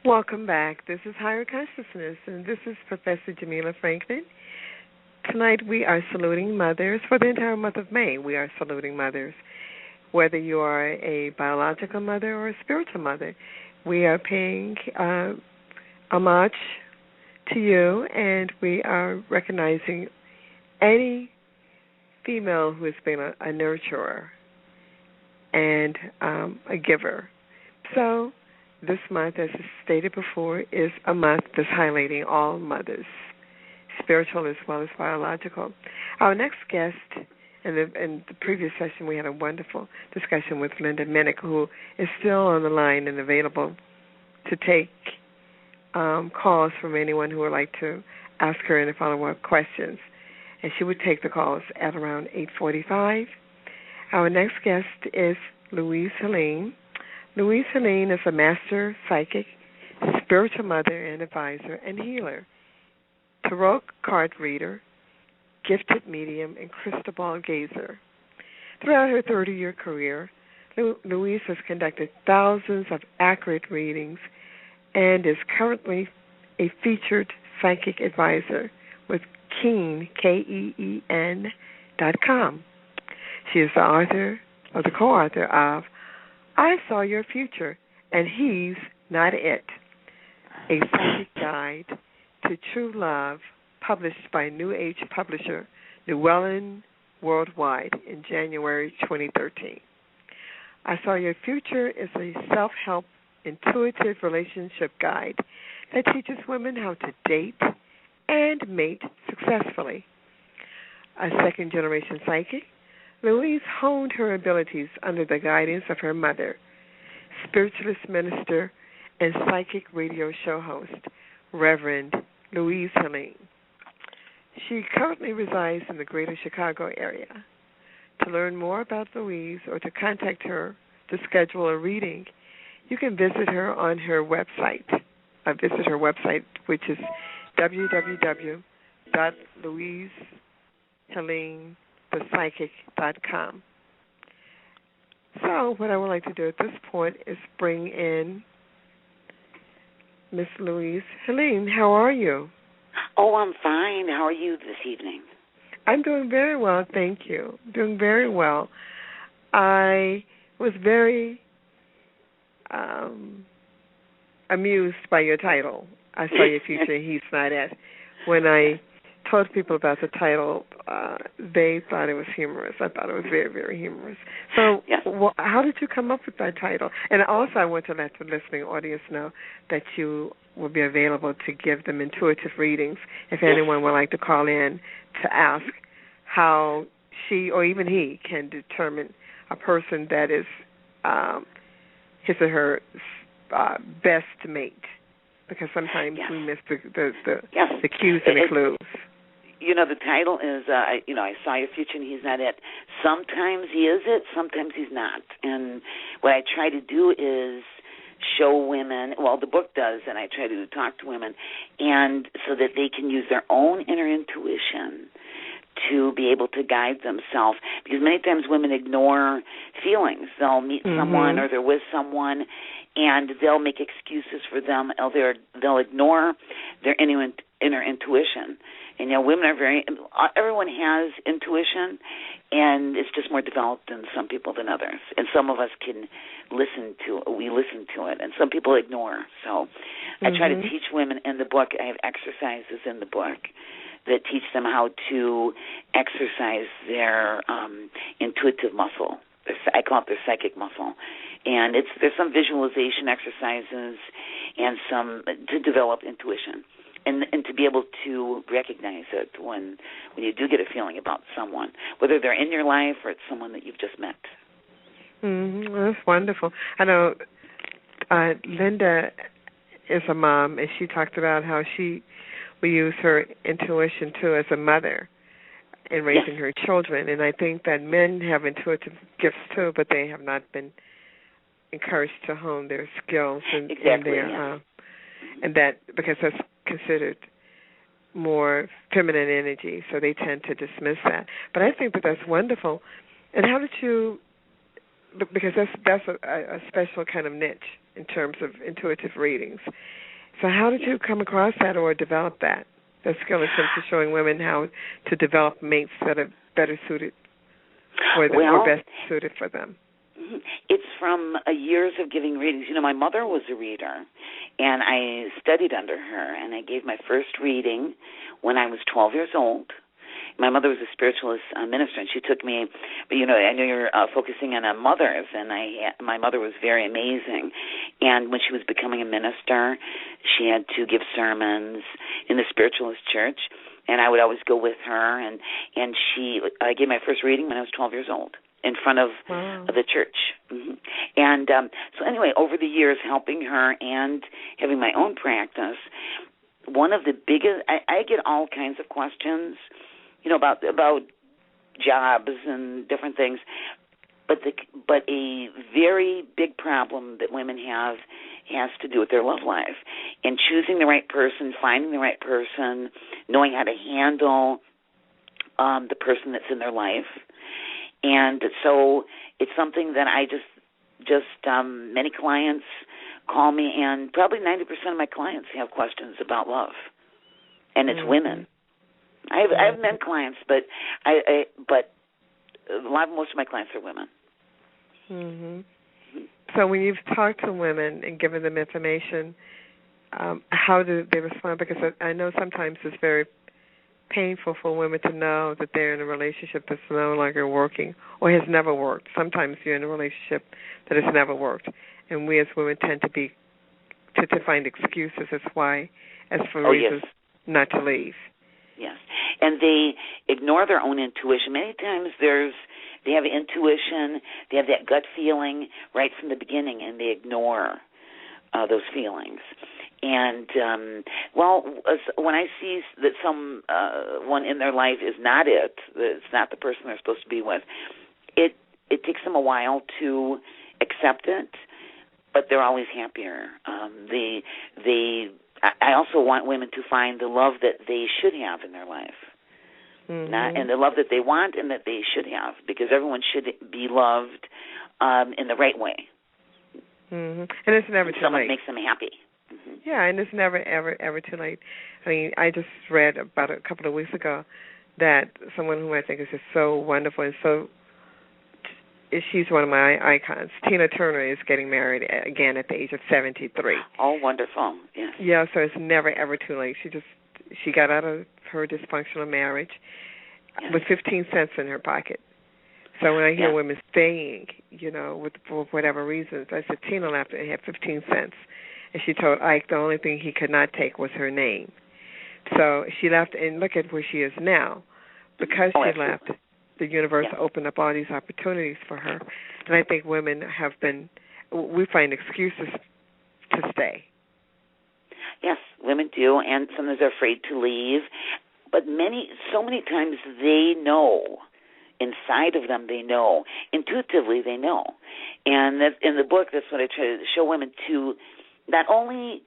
Welcome back. This is Higher Consciousness, and this is Professor Jamela Franklin. Tonight we are saluting mothers for the entire month of May. We are saluting mothers. Whether you are a biological mother or a spiritual mother, we are paying homage to you, and we are recognizing any female who has been a nurturer and a giver. So this month, as stated before, is a month that's highlighting all mothers, spiritual as well as biological. Our next guest, in the previous session, we had a wonderful discussion with Linda Minnick, who is still on the line and available to take calls from anyone who would like to ask her any follow-up questions. And she would take the calls at around 8:45. Our next guest is Louise Helene. Louise Helene is a master psychic, spiritual mother and advisor, and healer, tarot card reader, gifted medium, and crystal ball gazer. Throughout her 30-year career, Louise has conducted thousands of accurate readings and is currently a featured psychic advisor with Keen, KEEN.com. She is the author or the co-author of I Saw Your Future, and He's Not It, a psychic guide to true love, published by New Age publisher Llewellyn Worldwide in January 2013. I Saw Your Future is a self-help, intuitive relationship guide that teaches women how to date and mate successfully. A second-generation psychic, Louise honed her abilities under the guidance of her mother, spiritualist minister and psychic radio show host, Reverend Louise Helene. She currently resides in the greater Chicago area. To learn more about Louise or to contact her to schedule a reading, you can visit her on her website. Which is www.louiseheleneThePsychic.com. So what I would like to do at this point is bring in Miss Louise Helene. How are you? Oh, I'm fine. How are you this evening? I'm doing very well, thank you. Doing very well. I was very amused by your title. I Saw Your Future, He's Not It. When I told people about the title, they thought it was humorous. I thought it was very, very humorous. So how did you come up with that title? And also I want to let the listening audience know that you will be available to give them intuitive readings if anyone would like to call in to ask how she or even he can determine a person that is his or her best mate. Because sometimes we miss the cues and the clues. You know, the title is, I Saw Your Future and He's Not It. Sometimes he is it, sometimes he's not. And what I try to do is show women, well, the book does, and I try to talk to women, and so that they can use their own inner intuition to be able to guide themselves. Because many times women ignore feelings. They'll meet someone or they're with someone, and they'll make excuses for them. They'll ignore their inner intuition. And, women are everyone has intuition, and it's just more developed in some people than others. And some of us listen to it, and some people ignore. So I try to teach women in the book. I have exercises in the book that teach them how to exercise their intuitive muscle. I call it their psychic muscle. And there's some visualization exercises and some to develop intuition. And to be able to recognize it when you do get a feeling about someone, whether they're in your life or it's someone that you've just met. Well, that's wonderful. I know Linda is a mom, and she talked about how she will use her intuition, too, as a mother in raising her children. And I think that men have intuitive gifts, too, but they have not been encouraged to hone their skills and and that because that's considered more feminine energy, so they tend to dismiss that. But I think that that's wonderful. And how did you? Because that's a special kind of niche in terms of intuitive readings. So how did you come across that or develop that skill in terms of showing women how to develop mates that are better suited for them or best suited for them? It's from years of giving readings. You know, my mother was a reader, and I studied under her, and I gave my first reading when I was 12 years old. My mother was a spiritualist minister, and she took me. But you know, I know you're focusing on mothers, and my mother was very amazing. And when she was becoming a minister, she had to give sermons in the Spiritualist church, and I would always go with her. And I gave my first reading when I was 12 years old in front of the church. And so anyway, over the years, helping her and having my own practice, one of the biggest, I get all kinds of questions, you know, about jobs and different things, but a very big problem that women have has to do with their love life and choosing the right person, finding the right person, knowing how to handle the person that's in their life. And so it's something that I just many clients call me, and probably 90% of my clients have questions about love, and it's women. I have men clients, but most of my clients are women. So when you've talked to women and given them information, how do they respond? Because I know sometimes it's very painful for women to know that they're in a relationship that's no longer working or has never worked. Sometimes you're in a relationship that has never worked, and we as women tend to find excuses as for reasons not to leave. Yes, and they ignore their own intuition. Many times they have intuition, they have that gut feeling right from the beginning, and they ignore those feelings. And, when I see that one in their life is not it's not the person they're supposed to be with, it takes them a while to accept it, but they're always happier. I also want women to find the love that they should have in their life, and the love that they want and that they should have, because everyone should be loved in the right way. And it's never too someone late. Makes them happy. Yeah, and it's never, ever too late. I mean, I just read about a couple of weeks ago that someone who I think is just so wonderful and she's one of my icons. Tina Turner is getting married again at the age of 73. Oh, wonderful. Yes. Yeah, so it's never, ever too late. She got out of her dysfunctional marriage with 15 cents in her pocket. So when I hear women staying, you know, for whatever reasons, I said, Tina left and had 15 cents. And she told Ike the only thing he could not take was her name. So she left, and look at where she is now. Because she left, the universe opened up all these opportunities for her. And I think women we find excuses to stay. Yes, women do, and sometimes they're afraid to leave. But so many times they know. Inside of them, they know. Intuitively, they know. And in the book, that's what I try to show women, to not only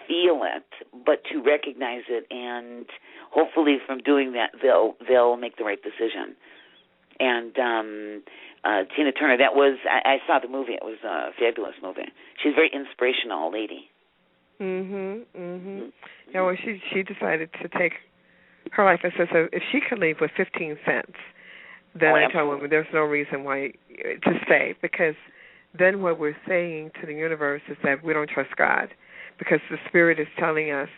feel it, but to recognize it, and hopefully from doing that, they'll make the right decision. And Tina Turner, I saw the movie. It was a fabulous movie. She's a very inspirational lady. Yeah, well, she decided to take her life. I said, so if she could leave with 15 cents, then I tell women there's no reason why to stay, because then what we're saying to the universe is that we don't trust God, because the Spirit is telling us,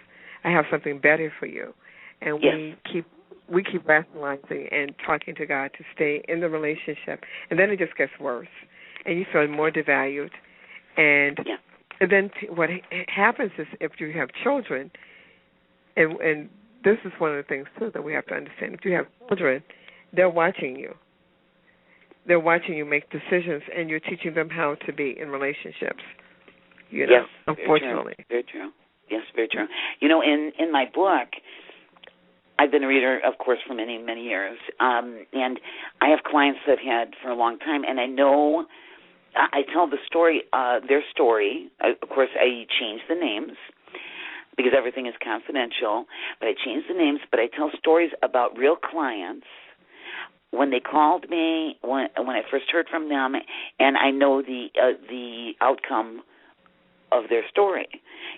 I have something better for you. And we keep rationalizing and talking to God to stay in the relationship, and then it just gets worse, and you feel more devalued. And then what happens is, if you have children, and this is one of the things, too, that we have to understand. If you have children, they're watching you. They're watching you make decisions, and you're teaching them how to be in relationships. You know, unfortunately. Very true. Yes, very true. You know, in my book, I've been a reader, of course, for many, many years, and I have clients that I've had for a long time, and I know I tell the story, their story. Of course, I change the names, because everything is confidential, but I change the names, but I tell stories about real clients when they called me, when I first heard from them, and I know the outcome their story,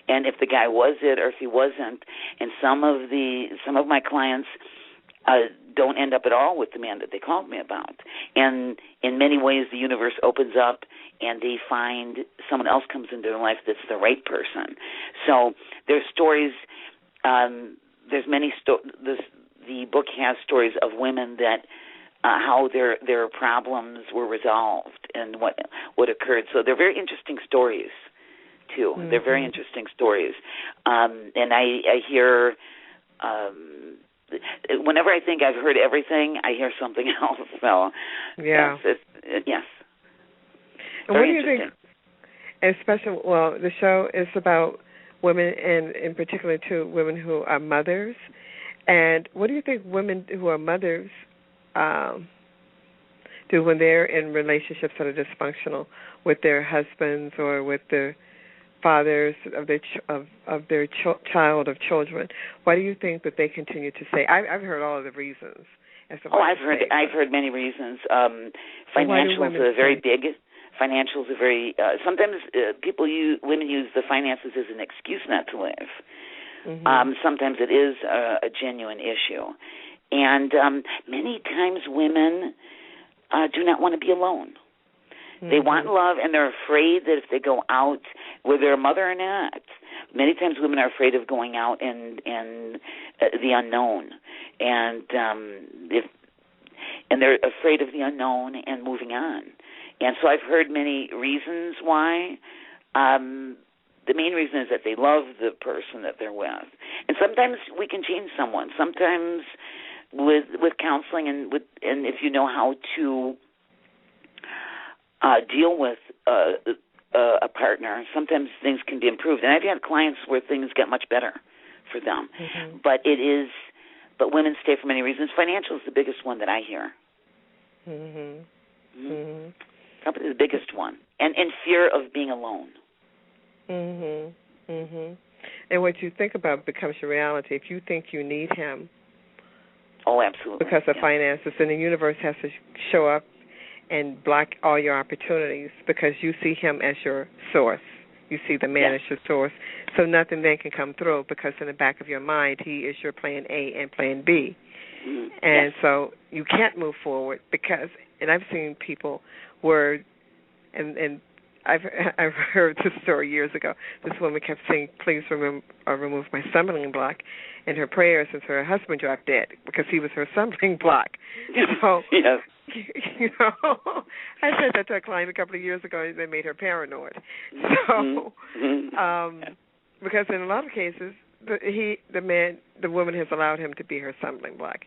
and if the guy was it or if he wasn't. And some of my clients don't end up at all with the man that they called me about. And in many ways, the universe opens up, and they find someone else comes into their life that's the right person. So there's stories. There's many. The book has stories of women that how their problems were resolved and what occurred. So they're very interesting stories too. Mm-hmm. They're very interesting stories, and I hear. Whenever I think I've heard everything, I hear something else. So, yeah, yes. And what do you think? Especially, well, the show is about women, and in particular, to women who are mothers. And what do you think women who are mothers do when they're in relationships that are dysfunctional with their husbands or with their fathers of their child of children? Why do you think that they continue to say? I've heard all of the reasons. I've heard many reasons. Financials are very big. Financials are very. Sometimes women use the finances as an excuse not to live. Mm-hmm. Sometimes it is a genuine issue, and many times women do not want to be alone. They want love, and they're afraid that if they go out, whether they're a mother or not, many times women are afraid of going out and the unknown, and they're afraid of the unknown and moving on. And so I've heard many reasons why. The main reason is that they love the person that they're with, and sometimes we can change someone. Sometimes with counseling and if you know how to deal with a partner, sometimes things can be improved. And I've had clients where things get much better for them. Mm-hmm. But women stay for many reasons. Financial is the biggest one that I hear. Mm-hmm. Mm-hmm. Probably the biggest one. And fear of being alone. Mm-hmm. Mm-hmm. And what you think about becomes your reality. If you think you need him. Oh, absolutely. Because of finances, and the universe has to show up and block all your opportunities because you see him as your source. You see the man as your source. So nothing then can come through because in the back of your mind, he is your plan A and plan B. Mm-hmm. And so you can't move forward because, and I've seen people where, and I've heard this story years ago. This woman kept saying, please remove my stumbling block in her prayers since her husband dropped dead because he was her stumbling block. So, you know, I said that to a client a couple of years ago and they made her paranoid. So, because in a lot of cases, the woman has allowed him to be her stumbling block.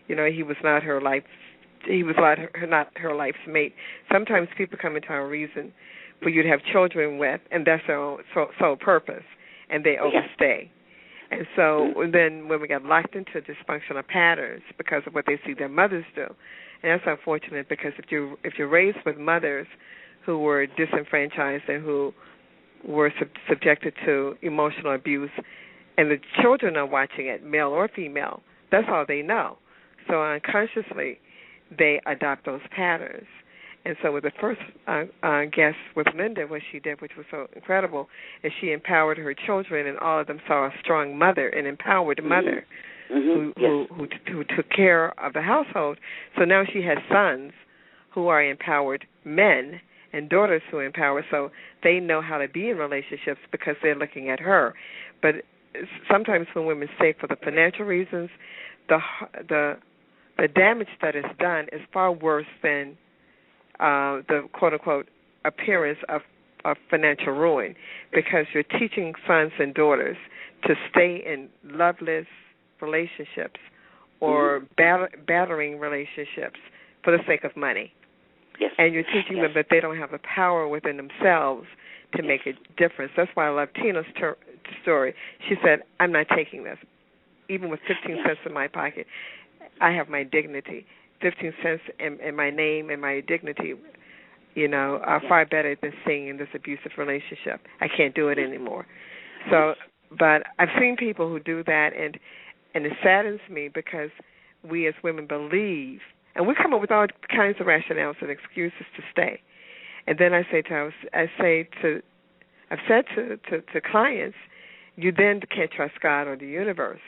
You know, he was not her life's mate. Sometimes people come into our reason for you to have children with, and that's their sole purpose, and they overstay. And so then women get locked into dysfunctional patterns because of what they see their mothers do. And that's unfortunate because if you're raised with mothers who were disenfranchised and who were subjected to emotional abuse, and the children are watching it, male or female, that's all they know. So unconsciously, they adopt those patterns. And so with the first guest with Linda, what she did, which was so incredible, is she empowered her children, and all of them saw a strong mother, an empowered mother who took care of the household. So now she has sons who are empowered men and daughters who are empowered, so they know how to be in relationships because they're looking at her. But sometimes when women stay for the financial reasons, the damage that is done is far worse than the quote-unquote appearance of financial ruin, because you're teaching sons and daughters to stay in loveless relationships or battering relationships for the sake of money. Yes. And you're teaching them that they don't have the power within themselves to make a difference. That's why I love Tina's story. She said, I'm not taking this. Even with 15 cents in my pocket, I have my dignity. 15 cents in my name and my dignity, are far better than staying in this abusive relationship. I can't do it anymore. So, but I've seen people who do that, and it saddens me because we as women believe, and we come up with all kinds of rationales and excuses to stay. And then I say to I've said to clients, you then can't trust God or the universe,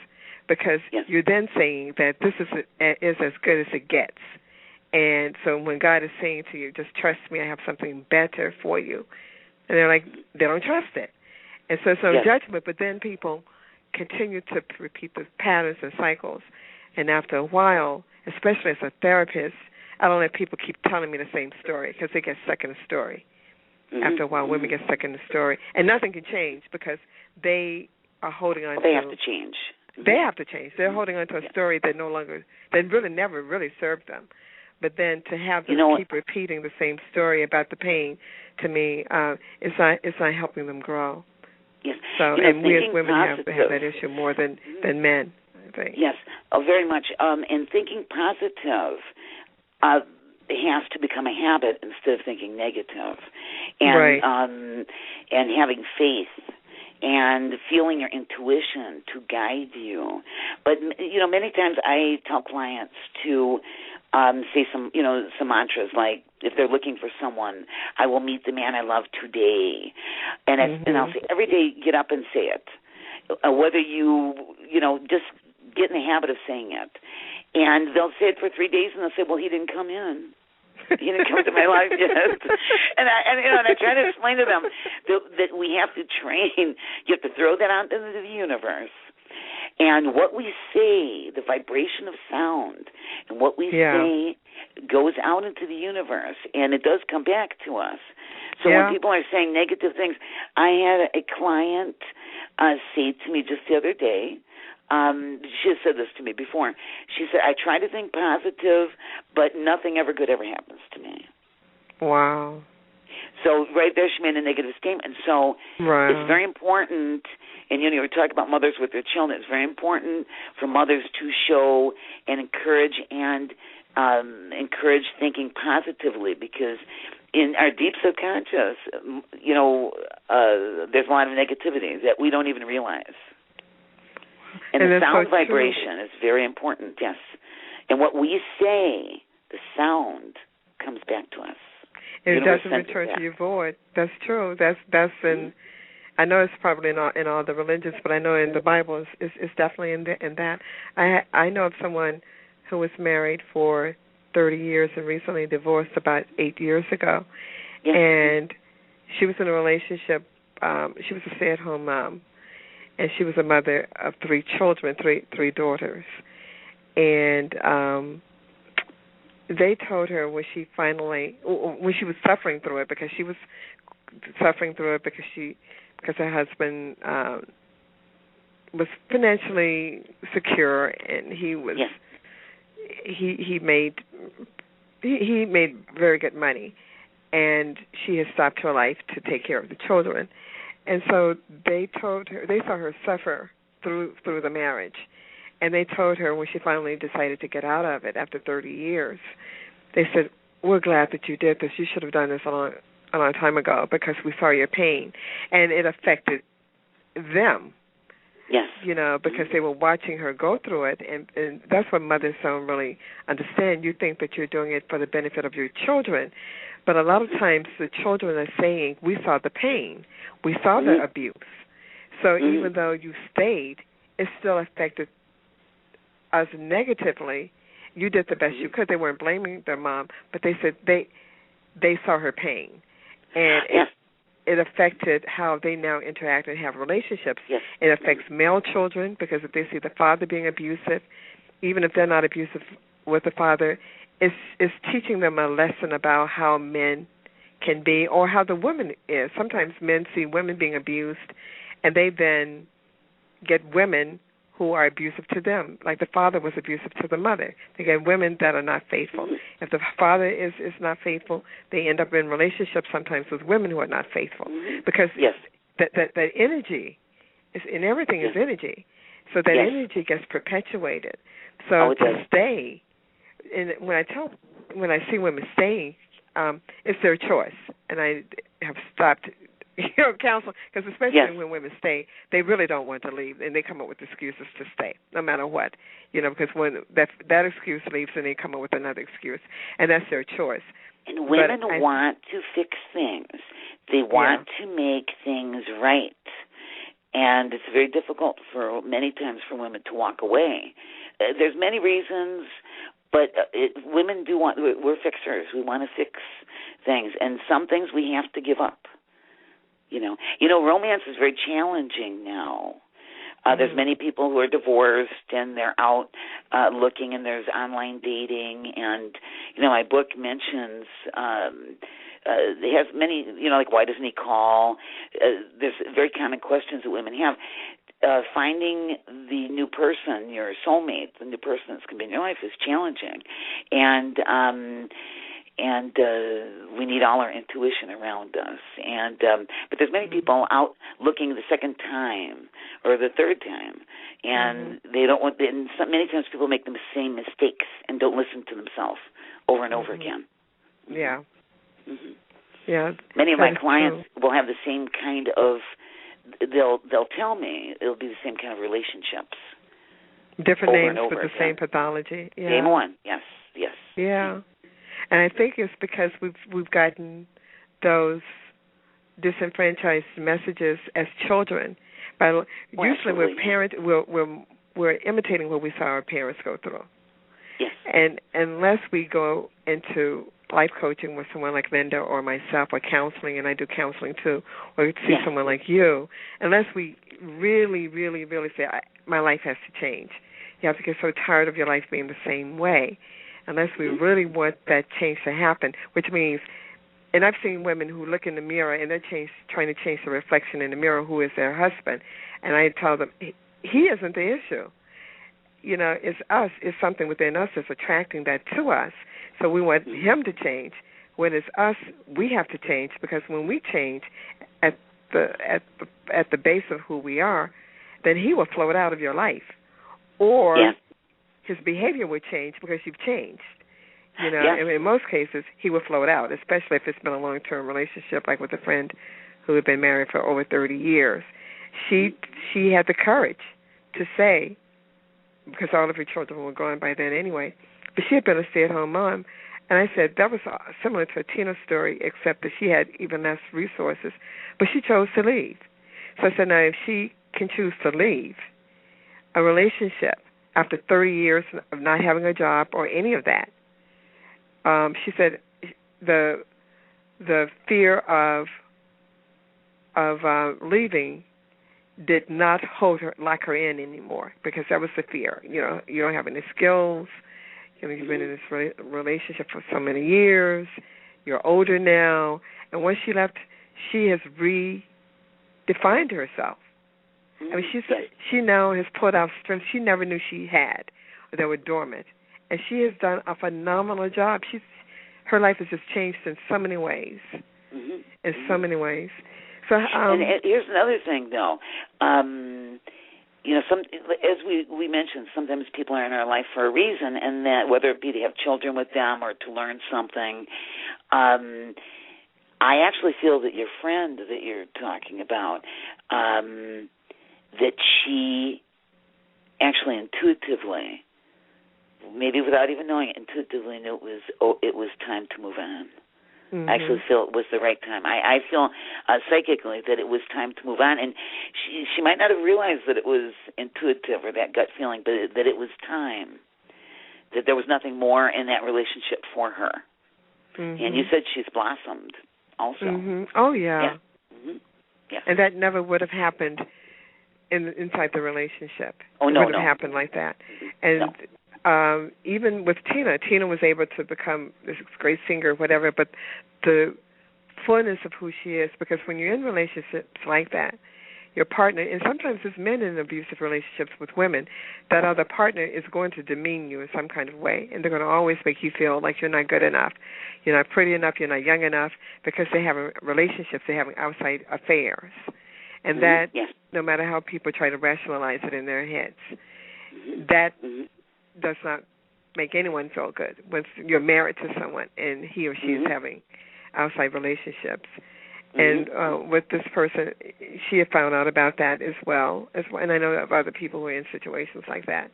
because you're then saying that this is as good as it gets. And so when God is saying to you, just trust me, I have something better for you, and they're like, they don't trust it. And so it's no judgment, but then people continue to repeat the patterns and cycles. And after a while, especially as a therapist, I don't let people keep telling me the same story, because they get stuck in the story. After a while, women get stuck in the story, and nothing can change because they are holding on to. They have to change. They have to change. They're holding on to a story that really never really served them. But then to have them keep repeating the same story about the pain, to me, is not helping them grow. Yes. So, and we as women have that issue more than men, I think. Yes, very much. And thinking positive has to become a habit instead of thinking negative, and having faith and feeling your intuition to guide you. But many times I tell clients to say some mantras, like if they're looking for someone, I will meet the man I love today, and I'll say every day, get up and say it. Whether you just get in the habit of saying it. And they'll say it for 3 days, and they'll say, well, he didn't come in. He didn't come into my life yet. And I try to explain to them that we have to train. You have to throw that out into the universe. And what we say, the vibration of sound, and what we say goes out into the universe, and it does come back to us. So when people are saying negative things, I had a client say to me just the other day, she has said this to me before. She said, I try to think positive, but nothing ever good ever happens to me. Wow. So right there she made a negative statement. So it's very important, and you were talking about mothers with their children, it's very important for mothers to show and encourage thinking positively, because in our deep subconscious, there's a lot of negativity that we don't even realize. And the sound vibration is very important, yes. And what we say, the sound, comes back to us. It doesn't return to your void. That's true. That's in. I know it's probably in all the religions, but I know in the Bible it's definitely in that. I know of someone who was married for 30 years and recently divorced about 8 years ago, and she was in a relationship. She was a stay-at-home mom. And she was a mother of 3 children, three daughters. And they told her when she was suffering through it, because her husband was financially secure, and he made very good money, and she had stopped her life to take care of the children. And so they told her, they saw her suffer through the marriage, and they told her when she finally decided to get out of it after 30 years, they said, we're glad that you did this. You should have done this a long time ago, because we saw your pain. And it affected them. Yes. Because they were watching her go through it, and that's what mothers don't really understand. You think that you're doing it for the benefit of your children, but a lot of times the children are saying, we saw the pain, we saw the abuse. So even though you stayed, it still affected us negatively. You did the best you could. They weren't blaming their mom, but they said they saw her pain. And it affected how they now interact and have relationships. Yes. It affects male children, because if they see the father being abusive, even if they're not abusive with the father, it's teaching them a lesson about how men can be, or how the woman is. Sometimes men see women being abused, and they then get women who are abusive to them, like the father was abusive to the mother. They get women that are not faithful. If the father is not faithful, they end up in relationships sometimes with women who are not faithful, because that energy is in everything is energy, so that energy gets perpetuated. So to stay, and when I see women staying, it's their choice, and I have stopped counsel, because especially when women stay, they really don't want to leave, and they come up with excuses to stay, no matter what, because when that excuse leaves, and they come up with another excuse, and that's their choice. And women want to fix things. They want to make things right. And it's very difficult many times for women to walk away. There's many reasons, but women do we're fixers. We want to fix things. And some things we have to give up. You know, romance is very challenging now. There's many people who are divorced and they're out looking, and there's online dating. And, my book mentions it has many, like, why doesn't he call? There's very common questions that women have. Finding the new person, your soulmate, the new person that's going to be in your life is challenging. And we need all our intuition around us. But there's many people out looking the second time or the third time, and they don't want. And many times people make the same mistakes and don't listen to themselves over and over again. Yeah. Yeah. Many of my clients will have the same kind of. They'll tell me it'll be the same kind of relationships. Different names with the same pathology. Yeah. Same one. Yes. Yeah. And I think it's because we've gotten those disenfranchised messages as children. Usually, we're parents. We're imitating what we saw our parents go through. Yes. And unless we go into life coaching with someone like Linda or myself, or counseling, and I do counseling too, or see someone like you, unless we really, really, really say, my life has to change. You have to get so tired of your life being the same way. Unless we really want that change to happen, which means, and I've seen women who look in the mirror and they're trying to change the reflection in the mirror who is their husband, and I tell them, he isn't the issue. It's us. It's something within us that's attracting that to us. So we want him to change. When it's us, we have to change, because when we change at the base of who we are, then he will float out of your life, or his behavior would change because you've changed. And in most cases, he will float out, especially if it's been a long-term relationship, like with a friend who had been married for over 30 years. She had the courage to say, because all of her children were gone by then anyway, but she had been a stay-at-home mom. And I said that was similar to Tina's story, except that she had even less resources. But she chose to leave. So I said, now, if she can choose to leave a relationship after 30 years of not having a job or any of that, she said the fear of leaving did not lock her in anymore, because that was the fear. You don't have any skills. You've been in this relationship for so many years. You're older now. And once she left, she has redefined herself. I mean, she now has pulled out strengths she never knew she had, or that were dormant. And she has done a phenomenal job. Her life has just changed in so many ways. In so many ways. So, and here's another thing, though. As we mentioned, sometimes people are in our life for a reason, and that whether it be to have children with them or to learn something. I actually feel that your friend that you're talking about, that she actually intuitively, maybe without even knowing it, intuitively knew it was time to move on. I actually feel it was the right time. I feel psychically that it was time to move on, and she might not have realized that it was intuitive or that gut feeling, but that it was time, that there was nothing more in that relationship for her. And you said she's blossomed also. Oh, yeah. Yeah. And that never would have happened inside the relationship. Oh, it no, wouldn't have happened like that. And even with Tina was able to become this great singer, whatever, but the fullness of who she is, because when you're in relationships like that, your partner, and sometimes there's men in abusive relationships with women, that other partner is going to demean you in some kind of way, and they're going to always make you feel like you're not good enough, you're not pretty enough, you're not young enough, because they have relationships, they have outside affairs. And that, no matter how people try to rationalize it in their heads, that does not make anyone feel good when you're married to someone and he or she is having outside relationships. And with this person, she had found out about that as well, and I know of other people who are in situations like that.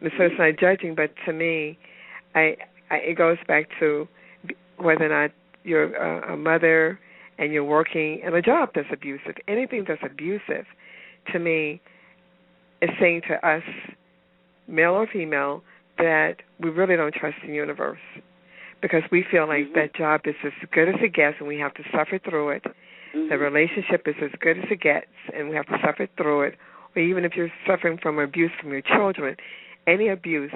And so it's not judging, but to me, it goes back to whether or not you're a mother and you're working in a job that's abusive, anything that's abusive, to me, is saying to us, male or female, that we really don't trust the universe because we feel like that job is as good as it gets and we have to suffer through it. The relationship is as good as it gets and we have to suffer through it. Or even if you're suffering from abuse from your children, any abuse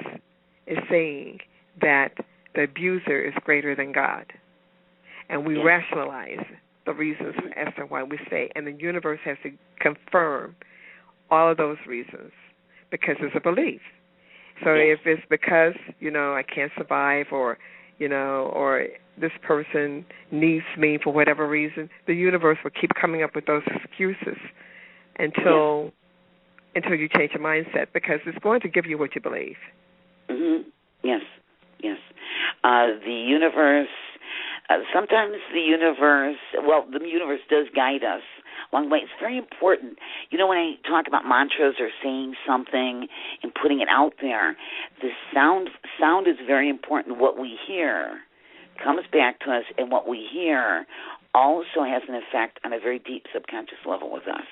is saying that the abuser is greater than God. And we rationalize the reasons as to why we stay. And the universe has to confirm all of those reasons because it's a belief. So if it's because, I can't survive or this person needs me for whatever reason, the universe will keep coming up with those excuses until you change your mindset because it's going to give you what you believe. Yes. The universe, sometimes the universe does guide us along the way. It's very important. When I talk about mantras or saying something and putting it out there, the sound is very important. What we hear comes back to us, and what we hear also has an effect on a very deep subconscious level with us.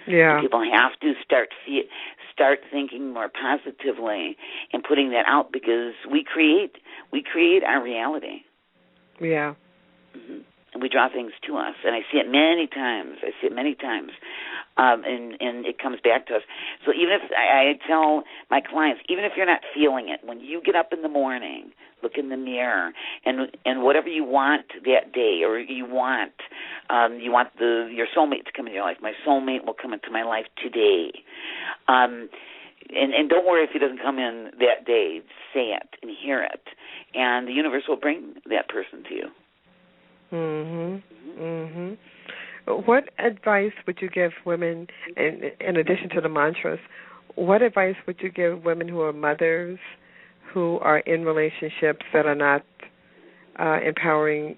Yeah. And people have to start thinking more positively and putting that out because we create our reality. Yeah. And we draw things to us, and I see it many times. And it comes back to us. So even if I tell my clients, even if you're not feeling it, when you get up in the morning, look in the mirror, and whatever you want that day, or you want your soulmate to come in your life. My soulmate will come into my life today. And don't worry if he doesn't come in that day. Say it and hear it, and the universe will bring that person to you. What advice would you give women, in addition to the mantras, what advice would you give women who are mothers, who are in relationships that are not empowering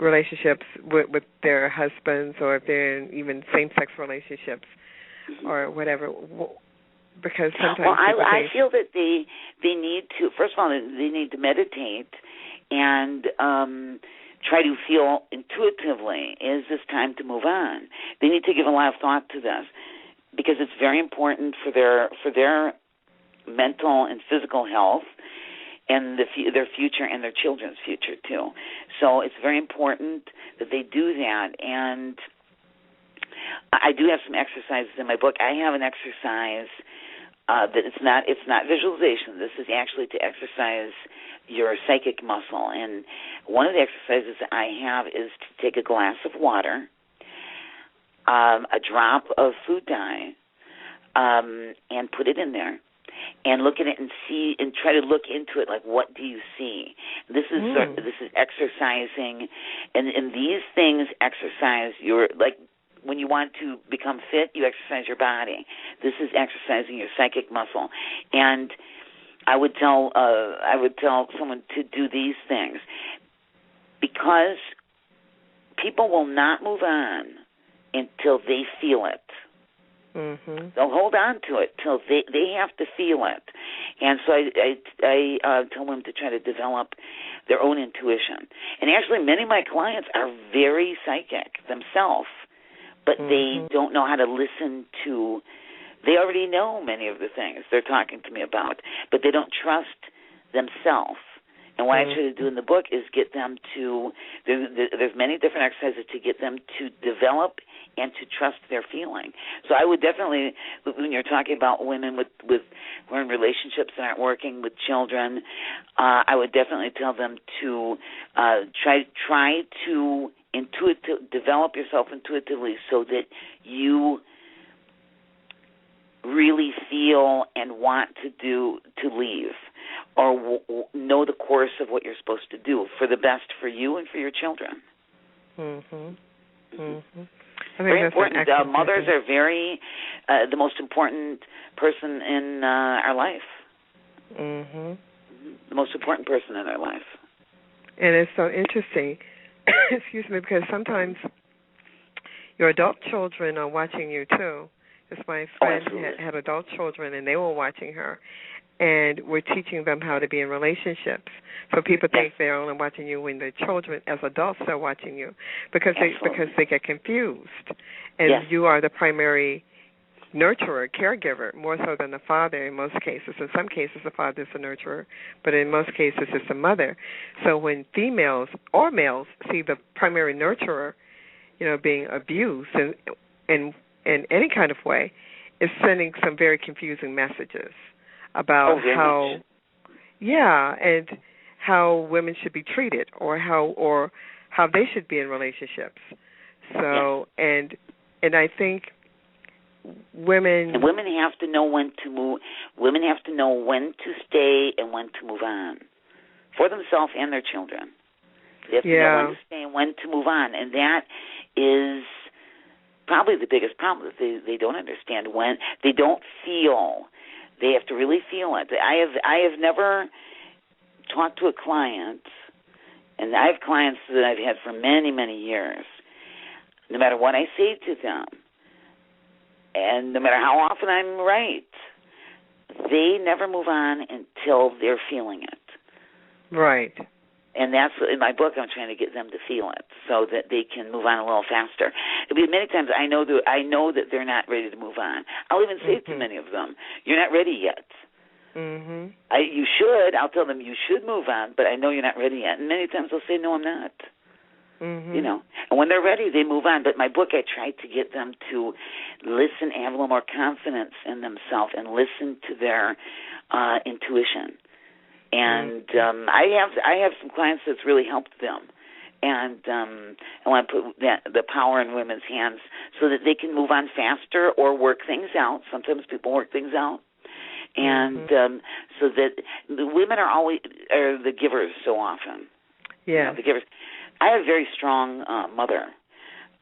relationships with their husbands, or if they're in even same-sex relationships or whatever? Because sometimes I feel that they need to, first of all, they need to meditate and try to feel intuitively, is this time to move on? They need to give a lot of thought to this because it's very important for their mental and physical health and their future and their children's future too. So it's very important that they do that. And I do have some exercises in my book. I have an exercise that it's not visualization. This is actually to exercise your psychic muscle. And one of the exercises that I have is to take a glass of water, a drop of food dye, and put it in there, and look at it and see, and try to look into it. Like, what do you see? This is exercising, and these things exercise your, like, when you want to become fit, you exercise your body. This is exercising your psychic muscle. And I would tell someone to do these things because people will not move on until they feel it. They'll hold on to it till they have to feel it. And so I tell them to try to develop their own intuition. And actually, many of my clients are very psychic themselves, but they don't know how to listen to. They already know many of the things they're talking to me about, but they don't trust themselves. And what I try to do in the book is get them to, there's many different exercises to get them to develop and to trust their feeling. So I would definitely, when you're talking about women with who are in relationships that aren't working, with children, I would definitely tell them to try to develop yourself intuitively so that you really feel and want to leave, or know the course of what you're supposed to do for the best for you and for your children. Very important. Mothers are the most important person in our life. The most important person in our life. And it's so interesting, excuse me, because sometimes your adult children are watching you too. Because my friend had adult children, and they were watching her, and we're teaching them how to be in relationships. So people think they're only watching you when they're children. As adults, they're watching you because they get confused, and you are the primary nurturer, caregiver, more so than the father in most cases. In some cases, the father is the nurturer, but in most cases, it's the mother. So when females or males see the primary nurturer, being abused in any kind of way, it's sending some very confusing messages about and how women should be treated, or how they should be in relationships. So and I think women have to know when to move. Women have to know when to stay and when to move on for themselves and their children. They have to know when to stay and when to move on, and that is probably the biggest problem. They don't understand when they don't feel. They have to really feel it. I have never talked to a client, and I have clients that I've had for many, many years. No matter what I say to them, and no matter how often I'm right, they never move on until they're feeling it. Right. And that's, in my book, I'm trying to get them to feel it so that they can move on a little faster. Because many times I know that they're not ready to move on. I'll even say to many of them, "You're not ready yet." Mm-hmm. You should. I'll tell them you should move on, but I know you're not ready yet. And many times they'll say, "No, I'm not." Mm-hmm. And when they're ready, they move on. But my book, I try to get them to listen and have a little more confidence in themselves and listen to their intuition. And I have some clients that's really helped them, and I want to put the power in women's hands so that they can move on faster or work things out. Sometimes people work things out, and so that the women are the givers so often. Yeah, the givers. I have a very strong mother.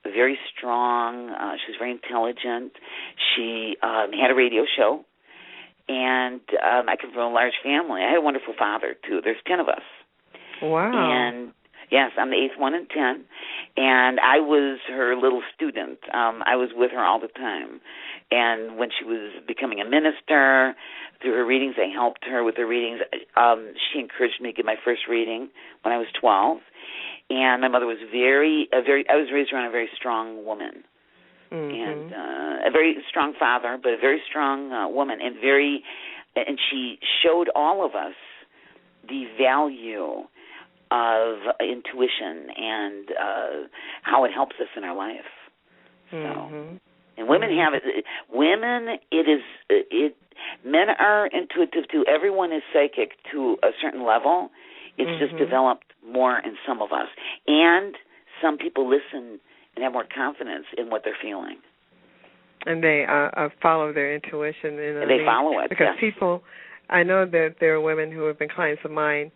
Very strong. She was very intelligent. She had a radio show. And I come from a large family. I had a wonderful father, too. There's 10 of us. Wow. And, yes, I'm the eighth one in 10. And I was her little student. I was with her all the time. And when she was becoming a minister, through her readings, I helped her with her readings. She encouraged me to get my first reading when I was 12. And my mother was I was raised around a very strong woman. And a very strong father, but a very strong woman, and she showed all of us the value of intuition and how it helps us in our life. So, and women have it. Women, men are intuitive too. Everyone is psychic to a certain level. It's just developed more in some of us, and some people listen and have more confidence in what they're feeling. And they follow their intuition. And they follow it. Because people, I know that there are women who have been clients of mine,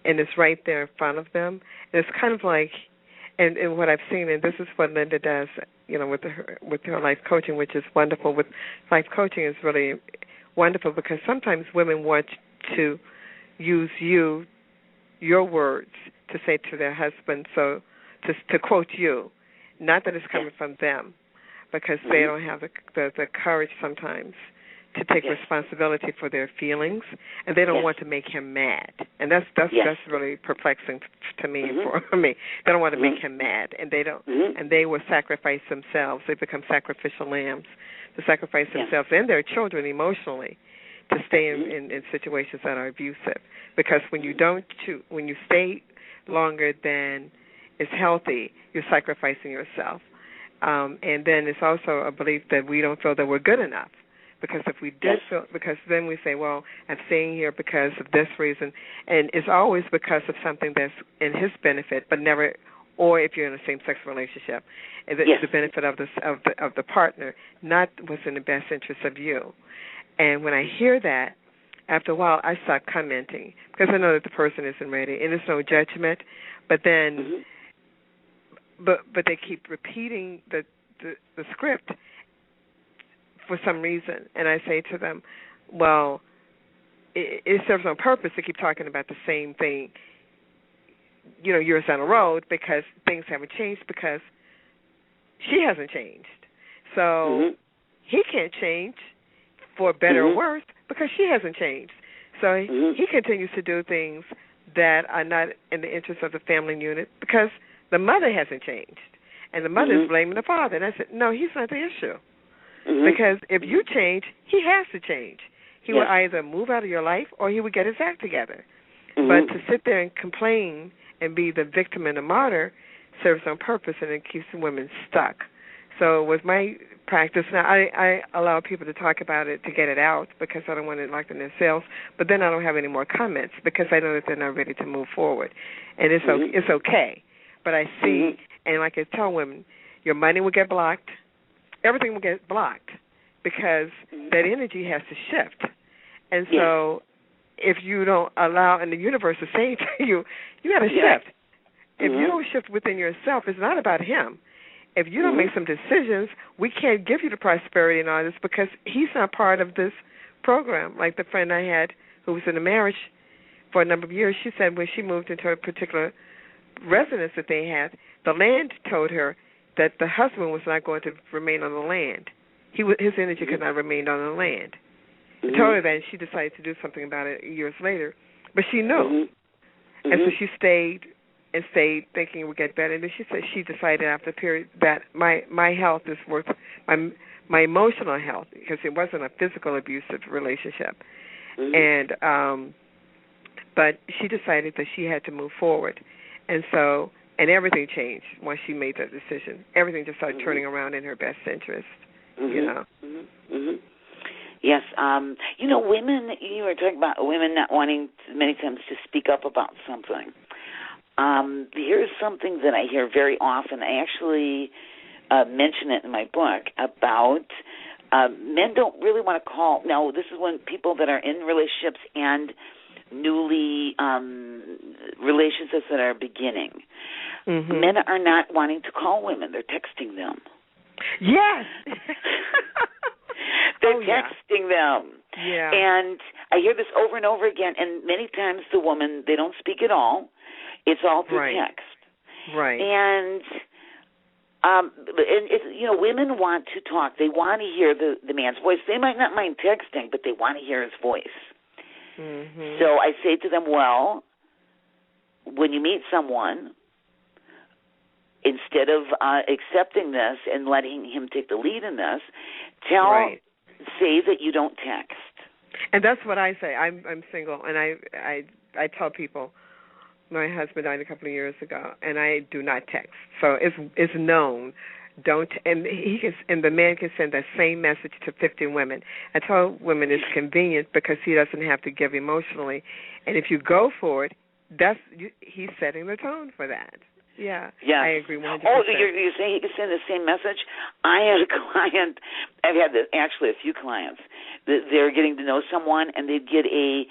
and it's right there in front of them. And it's kind of like, and what I've seen, and this is what Linda does, with her life coaching, which is wonderful. With life coaching is really wonderful because sometimes women want to use your words to say to their husband, so to quote you. Not that it's coming from them, because they don't have the courage sometimes to take responsibility for their feelings, and they don't want to make him mad. And that's really perplexing to me and for me. They don't want to make him mad, and they don't. And they will sacrifice themselves. They become sacrificial lambs to sacrifice themselves and their children emotionally to stay in situations that are abusive. Because when you stay longer than is healthy, you're sacrificing yourself. And then it's also a belief that we don't feel that we're good enough. Because if we did feel, because then we say, well, I'm staying here because of this reason. And it's always because of something that's in his benefit, but never, or if you're in a same-sex relationship, the benefit of the partner, not what's in the best interest of you. And when I hear that, after a while, I start commenting because I know that the person isn't ready, and it's no judgment. But then, but they keep repeating the script for some reason, and I say to them, well, it serves no purpose to keep talking about the same thing, years down the road, because things haven't changed, because she hasn't changed. So he can't change for better or worse because she hasn't changed. So he continues to do things that are not in the interest of the family unit because the mother hasn't changed. And the mother is blaming the father. And I said, no, he's not the issue. Because if you change, he has to change. He will either move out of your life or he will get his act together. But to sit there and complain and be the victim and the martyr serves no purpose, and it keeps women stuck. So with my practice, now I allow people to talk about it to get it out because I don't want it locked in themselves, but then I don't have any more comments because I know that they're not ready to move forward. And it's okay. But I see, and like I tell women, your money will get blocked, everything will get blocked because that energy has to shift. And so if you don't allow, and the universe is saying to you, you got to shift. If you don't shift within yourself, it's not about him. If you don't make some decisions, we can't give you the prosperity and all this because he's not part of this program. Like the friend I had who was in a marriage for a number of years, she said when she moved into a particular residence that they had, the land told her that the husband was not going to remain on the land. His energy could not remain on the land. It told her that, and she decided to do something about it years later. But she knew. And so she stayed thinking it would get better. And then she said she decided after a period that my health is worth my emotional health because it wasn't a physical abusive relationship. And but she decided that she had to move forward. And so everything changed once she made that decision. Everything just started turning around in her best interest. You know. Yes, women. You were talking about women not wanting many times to speak up about something. Here's something that I hear very often. I actually mention it in my book about men don't really want to call. Now, this is when people that are in relationships and newly relationships that are beginning. Men are not wanting to call women. They're texting them. Yes. They're texting them. Yeah. And I hear this over and over again, and many times the woman, they don't speak at all. It's all through text. Right. And women want to talk. They want to hear the man's voice. They might not mind texting, but they want to hear his voice. So I say to them, well, when you meet someone, instead of accepting this and letting him take the lead in this, say that you don't text. And that's what I say. I'm single, and I tell people my husband died a couple of years ago, and I do not text. So it's known. Don't, and the man can send that same message to 50 women. I tell women it's convenient because he doesn't have to give emotionally, and if you go for it, he's setting the tone for that. Yeah, I agree 100%. Oh, you're saying he can send the same message? I had a client. I've had actually a few clients. They're getting to know someone, and they'd get a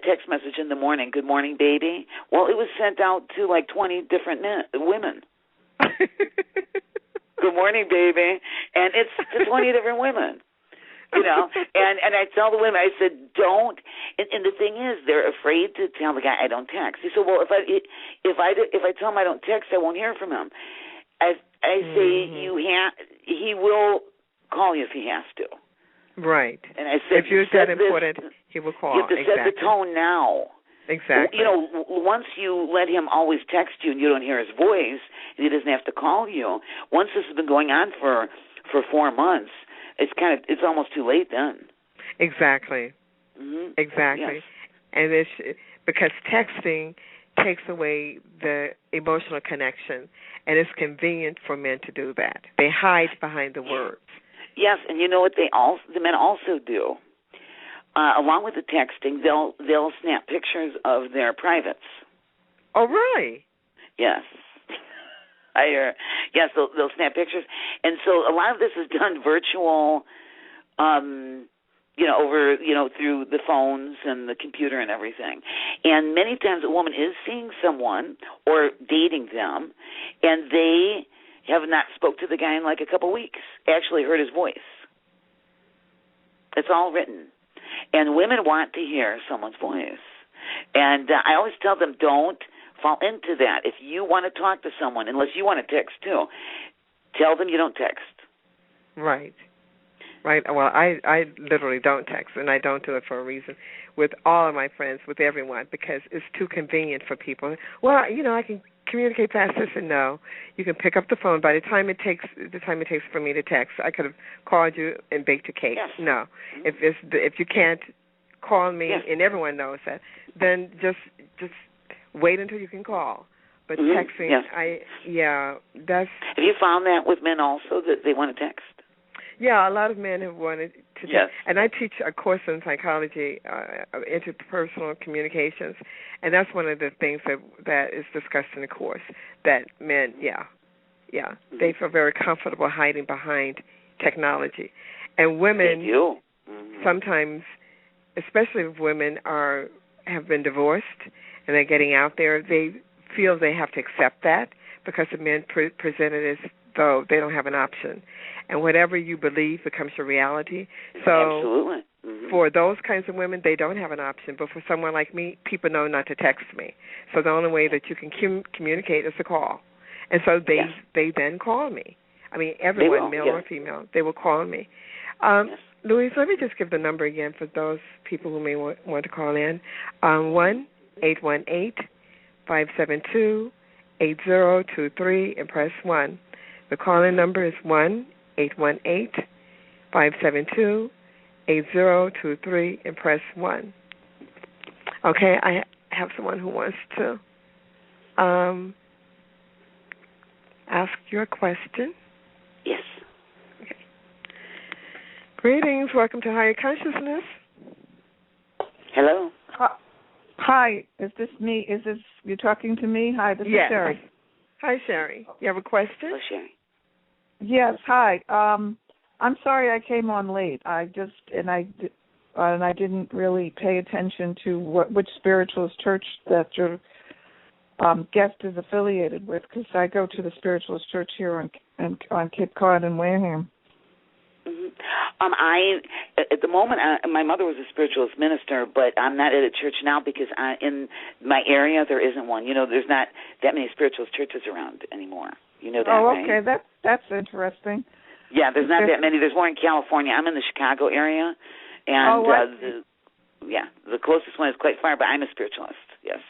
text message in the morning. Good morning, baby. Well, it was sent out to like 20 different women. Good morning, baby, and it's to 20 different women. And I tell the women, I said, don't. And the thing is, they're afraid to tell the guy I don't text. He said, well, if I tell him I don't text, I won't hear from him. I say he will call you if he has to. Right. And I said, if you're that important, he will call. You have to set the tone now. Exactly. Once you let him always text you and you don't hear his voice, and he doesn't have to call you. Once this has been going on for 4 months. It's almost too late then. Exactly. Exactly. Yes. And it's because texting takes away the emotional connection, and it's convenient for men to do that. They hide behind the words. Yes, and you know what the men also do? Along with the texting, they'll snap pictures of their privates. Oh, really? Yes. Yes, they'll snap pictures, and so a lot of this is done virtual, over through the phones and the computer and everything. And many times a woman is seeing someone or dating them, and they have not spoke to the guy in like a couple weeks. Actually, heard his voice. It's all written, and women want to hear someone's voice. And I always tell them, don't fall into that. If you want to talk to someone, unless you want to text too, tell them you don't text. Right. right? Well, I literally don't text, and I don't do it for a reason with all of my friends, with everyone, because it's too convenient for people. Well, I can communicate past this, and no, you can pick up the phone. By the time it takes for me to text, I could have called you and baked a cake. Yes. No, if you can't call me, and everyone knows that, then just wait until you can call. But texting, that's. Have you found that with men also, that they want to text? Yeah, a lot of men have wanted to text. Yes. And I teach a course in psychology, interpersonal communications, and that's one of the things that is discussed in the course, that men, they feel very comfortable hiding behind technology. And women, they do. Sometimes, especially if women have been divorced and they're getting out there, they feel they have to accept that because the men present it as though they don't have an option. And whatever you believe becomes your reality. So absolutely. For those kinds of women, they don't have an option. But for someone like me, people know not to text me. So the only way that you can communicate is to call. And so they then call me. I mean, everyone, male or female, they will call me. Louise, let me just give the number again for those people who may want to call in. 1-818-572-8023 and press 1. The call-in number is 1-818-572-8023 and press 1. Okay, I have someone who wants to ask you a question. Yes. Okay. Greetings. Welcome to Higher Consciousness. Hello. Hi. Is this me? Is this you talking to me? Hi, this is Sherry. Hi, Sherry. You have a question? Hello, Sherry. Yes. Hi. I'm sorry I came on late. I didn't really pay attention to which Spiritualist church that your guest is affiliated with, because I go to the Spiritualist church here on Cape Cod in Wareham. At the moment, my mother was a Spiritualist minister, but I'm not at a church now because in my area there isn't one. There's not that many Spiritualist churches around anymore. You know that, right? Okay, that's interesting. Yeah, there's not that many. There's more in California. I'm in the Chicago area, and the closest one is quite far, but I'm a Spiritualist. Yes.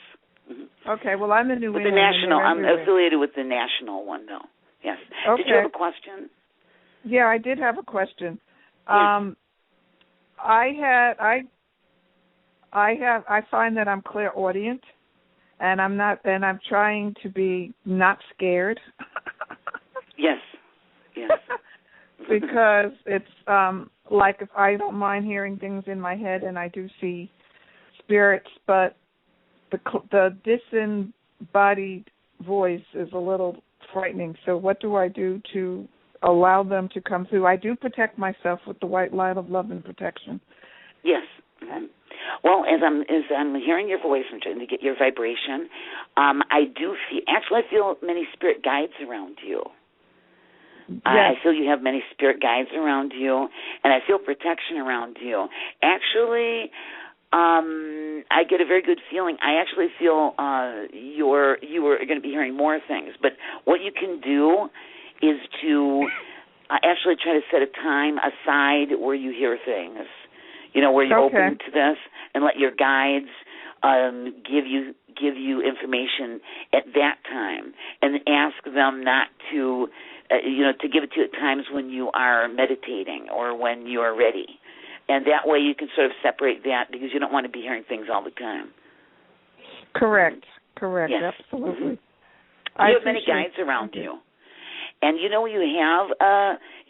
Okay, well, I'm in New England. The national, I'm affiliated with the national one, though. Yes. Okay. Did you have a question? Yeah, I did have a question. Yes. I find that I'm clairaudient, and I'm trying to be not scared. Yes. Yes. Because it's like if I don't mind hearing things in my head, and I do see spirits, but the disembodied voice is a little frightening. So what do I do to allow them to come through? I do protect myself with the white light of love and protection. Yes. Well, as I'm hearing your voice and trying to get your vibration, I feel many spirit guides around you. Yes. I feel you have many spirit guides around you, and I feel protection around you. Actually, I get a very good feeling. I actually feel you are going to be hearing more things. But what you can do is to actually try to set a time aside where you hear things, where you're open to this, and let your guides give you information at that time, and ask them not to, to give it to you at times when you are meditating or when you are ready. And that way you can sort of separate that, because you don't want to be hearing things all the time. Correct. Yes. Absolutely. You have many guides around you. And you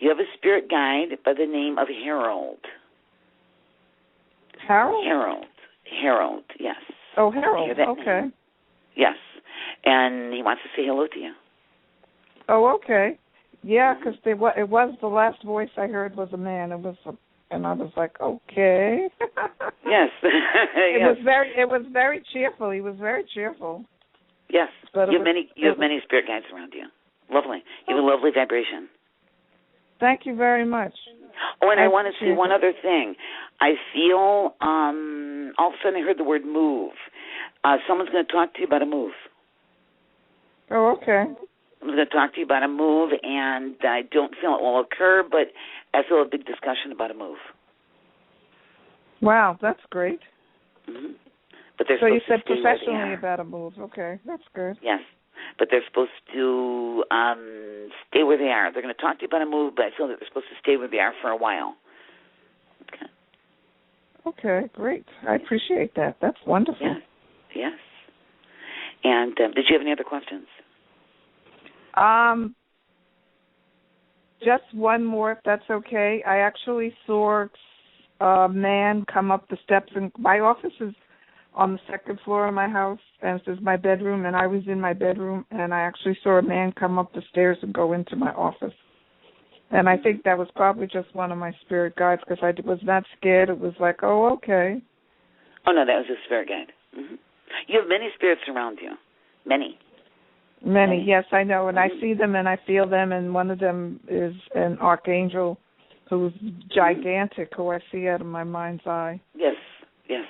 have a spirit guide by the name of Harold. Harold? Harold, yes. Oh, Harold, okay. Name? Yes. And he wants to say hello to you. Oh, okay. Yeah, because it was the last voice I heard was a man. And I was like, okay. Yes. It was very cheerful. He was very cheerful. Yes. You have many spirit guides around you. Lovely. You have a lovely vibration. Thank you very much. Oh, and I want to say one other thing. I feel all of a sudden I heard the word move. Someone's going to talk to you about a move. Oh, okay. I'm going to talk to you about a move, and I don't feel it will occur, but I feel a big discussion about a move. Wow, that's great. Mm-hmm. But they're so you said to stay professionally about a move. Okay, that's good. Yes, but they're supposed to stay where they are. They're going to talk to you about a move, but I feel that they're supposed to stay where they are for a while. Okay. Okay, great. I appreciate that. That's wonderful. Yes. Yes. And did you have any other questions? Just one more, if that's okay. I actually saw a man come up the steps, and my office is on the second floor of my house, and this is my bedroom, and I was in my bedroom, and I actually saw a man come up the stairs and go into my office. And I think that was probably just one of my spirit guides, because I was not scared. It was like, oh, okay. Oh, no, that was a spirit guide. Mm-hmm. You have many spirits around you. Many. Many, yes, I know, and I see them and I feel them, and one of them is an archangel who's gigantic, who I see out of my mind's eye. Yes, yes.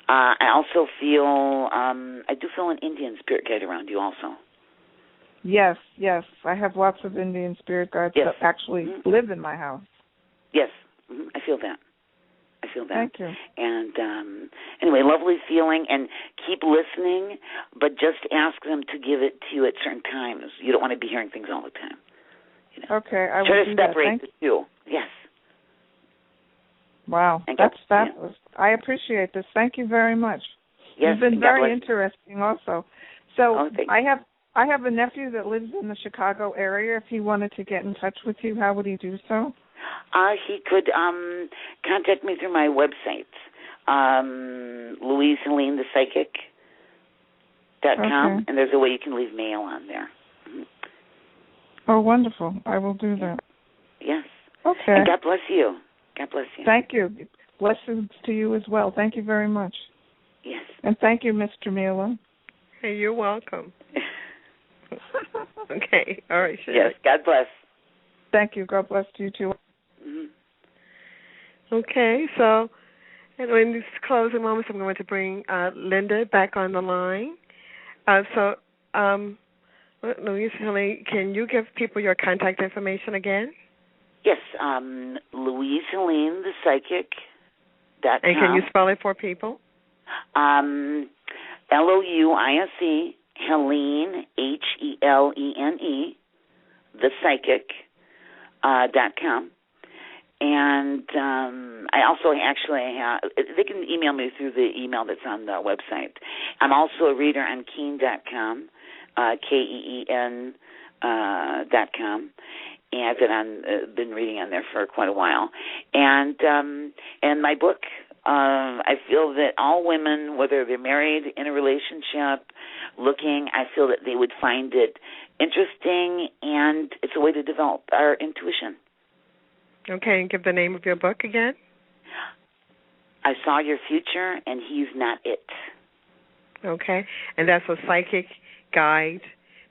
I also feel, I do feel an Indian spirit guide around you also. Yes, yes. I have lots of Indian spirit guides that actually live in my house. Yes, I feel that. I feel that. Thank you. And anyway, lovely feeling, and keep listening, but just ask them to give it to you at certain times. You don't want to be hearing things all the time. You know? Okay, I will Try do to separate that. the two. Yes. Wow, I appreciate this. Thank you very much. Yes, you've been very interesting also. So I have a nephew that lives in the Chicago area. If he wanted to get in touch with you, how would he do so? He could contact me through my website, Louise Helene, the Psychic.com, and there's a way you can leave mail on there. Mm-hmm. Oh, wonderful. I will do that. Yes. Okay. And God bless you. God bless you. Thank you. Blessings to you as well. Thank you very much. Yes. And thank you, Miss Jamela. Hey, you're welcome. Okay. All right. Sure. Yes. God bless. Thank you. God bless you, too. Mm-hmm. Okay. So, and in these closing moments, I'm going to bring Linda back on the line. Louise Helene, can you give people your contact information again? Yes, Louise Helene, the Psychic.com. And can you spell it for people? Louise, Helene, Helene, the Psychic.com. And I also actually have, they can email me through the email that's on the website. I'm also a reader on Keen.com, KEEN.com. And I've been reading on there for quite a while. And my book, I feel that all women, whether they're married, in a relationship, looking, I feel that they would find it interesting, and it's a way to develop our intuition. Okay, and give the name of your book again. I Saw Your Future, and He's Not It. Okay. And that's a psychic guide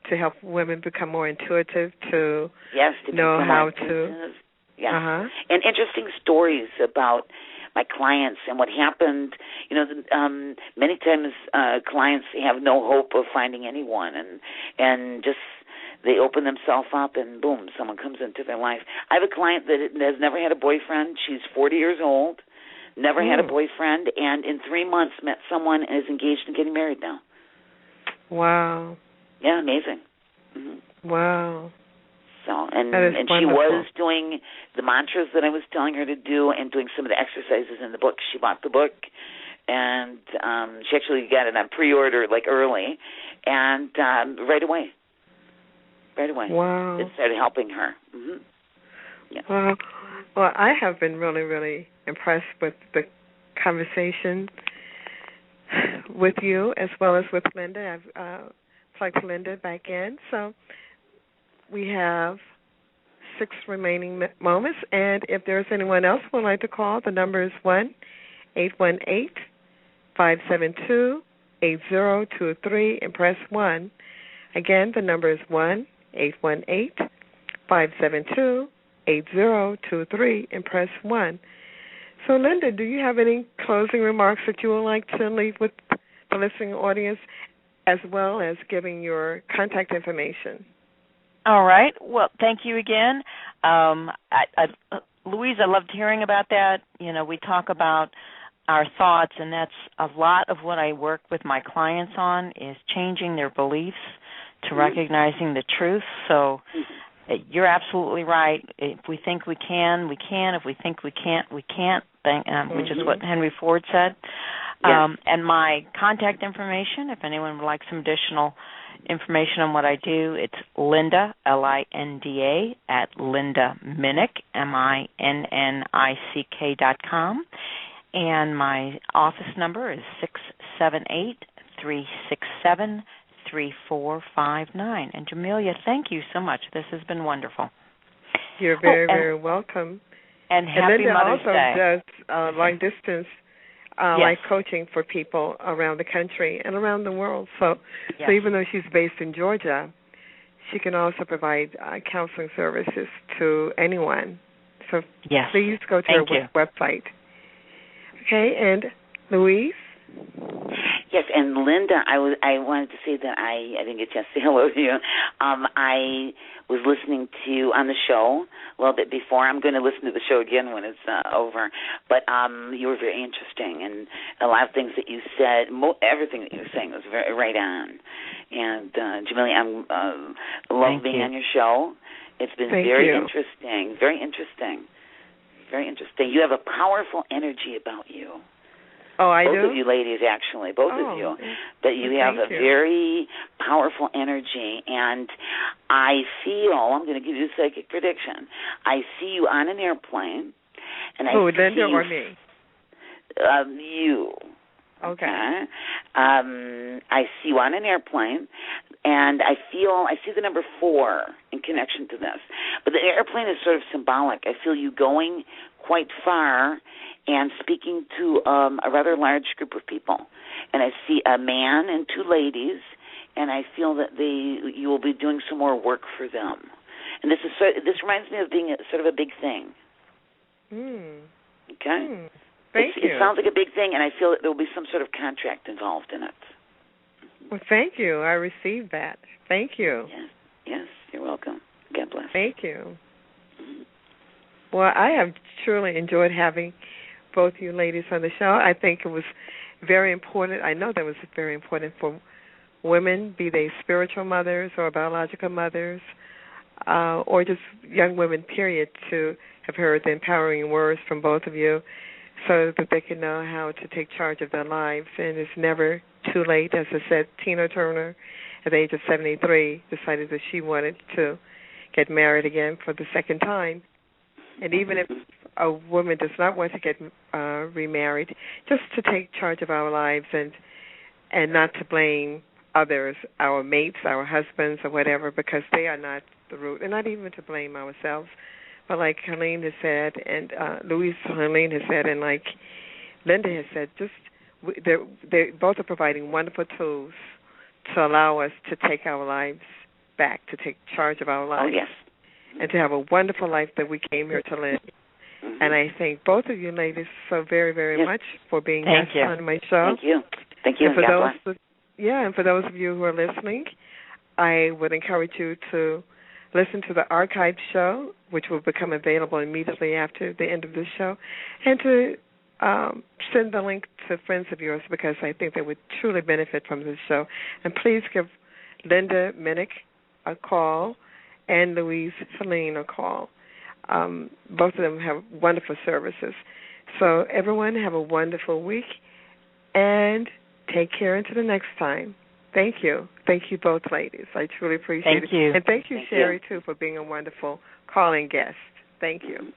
to help women become more intuitive, to know how to. Yeah. And interesting stories about my clients and what happened. You know, many times clients have no hope of finding anyone, and just they open themselves up, and boom, someone comes into their life. I have a client that has never had a boyfriend. She's 40 years old, never had a boyfriend, and in 3 months met someone and is engaged and getting married now. Wow. Yeah, amazing. Mm-hmm. Wow. So, and she was doing the mantras that I was telling her to do, and doing some of the exercises in the book. She bought the book, and she actually got it on pre-order, like early, and right away. Wow. It started helping her. Mm-hmm. Yeah. Well, I have been really, really impressed with the conversation with you, as well as with Linda. I've plugged Linda back in. So we have 6 remaining moments, and if there's anyone else who would like to call, the number is 1-818-572-8023 and press 1. Again, the number is 1-818-572-8023 and press 1. So, Linda, do you have any closing remarks that you would like to leave with the listening audience, as well as giving your contact information? All right. Well, thank you again. I'd Louise, I loved hearing about that. We talk about our thoughts, and that's a lot of what I work with my clients on is changing their beliefs to recognizing the truth. So you're absolutely right. If we think we can, we can. If we think we can't, we can't, which is what Henry Ford said. Yes. And my contact information, if anyone would like some additional information on what I do, it's Linda, Linda, at LindaMinnick, MINNICK.com. And my office number is 678-367-3459. And Jamela, thank you so much. This has been wonderful. You're very, very welcome. And happy Linda Mother's Day. also does long distance like coaching for people around the country and around the world. So even though she's based in Georgia, she can also provide counseling services to anyone. So please go to her website. Okay, and Louise? Yes, and Linda, I wanted to say that I didn't get a chance to say hello to you. I was listening to on the show a little bit before. I'm going to listen to the show again when it's over. But you were very interesting, and a lot of things that you said, everything that you were saying was very right on. And Jamila, I love being on your show. It's been very interesting, very interesting, very interesting. You have a powerful energy about you. Oh, I do? Both of you ladies, actually, both of you. But you have a very powerful energy, and I feel, I'm going to give you a psychic prediction, I see you on an airplane. And Linda or me? You. Okay. I see you on an airplane, and I see the number 4 in connection to this. But the airplane is sort of symbolic. I feel you going quite far and speaking to a rather large group of people. And I see a man and 2 ladies, and I feel that you will be doing some more work for them. And this reminds me of being sort of a big thing. Okay? Thank you. It sounds like a big thing, and I feel that there will be some sort of contract involved in it. Well, thank you. I received that. Thank you. Yes, you're welcome. God bless. Thank you. Well, I have truly enjoyed having both you ladies on the show. I think it was very important. I know that was very important for women, be they spiritual mothers or biological mothers, or just young women, period, to have heard the empowering words from both of you so that they can know how to take charge of their lives. And it's never too late. As I said, Tina Turner, at the age of 73, decided that she wanted to get married again for the second time. And even if a woman does not want to get remarried, just to take charge of our lives and not to blame others, our mates, our husbands, or whatever, because they are not the root, and not even to blame ourselves. But like Helene has said, and Louise Helene has said, and like Linda has said, they both are providing wonderful tools to allow us to take our lives back, to take charge of our lives. Oh, yes. And to have a wonderful life that we came here to live. And I thank both of you ladies so very, very much for being guests on my show. Thank you. Thank you. And for those of you who are listening, I would encourage you to listen to the archived show, which will become available immediately after the end of this show, and to send the link to friends of yours, because I think they would truly benefit from this show. And please give Linda Minnick a call and Louise Helene a call. Both of them have wonderful services. So everyone have a wonderful week, and take care until the next time. Thank you. Thank you both ladies. I truly appreciate it. Thank you. And thank you, Sherry, too, for being a wonderful calling guest. Thank you.